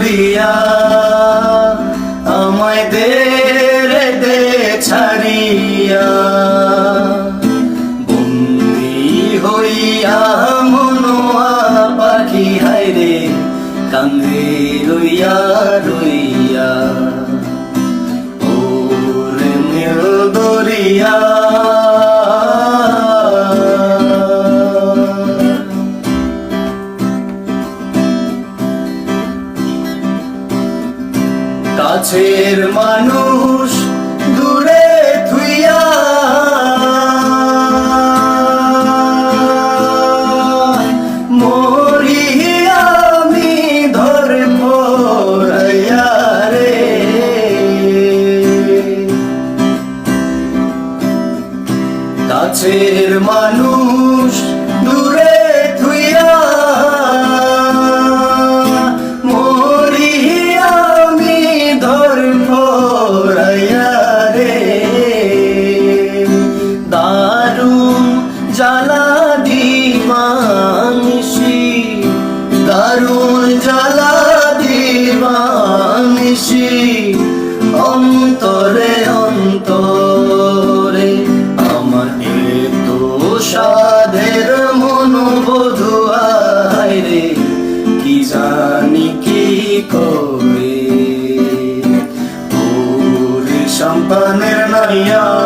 করিয়া আমায় দে রে দে ছাড়িয়া বন্দি হইয়া মনোয়া পাখি হায়রে কান্দে রইয়া রইয়া ওরে নীল দরিয়া কাছের মানুষ দূরে থুইয়া মরি আমি ধরে পড়াইয়া রে কাছের মানুষ দূরে থুইয়া জ্বালা দিবানিশি দারুণ জ্বালা দিবানিশি অন্তরে অন্তরে আমার এতো সাধের মনোবধু আইরে কি জানি কি করে ওরে সম্পানের নাইয়া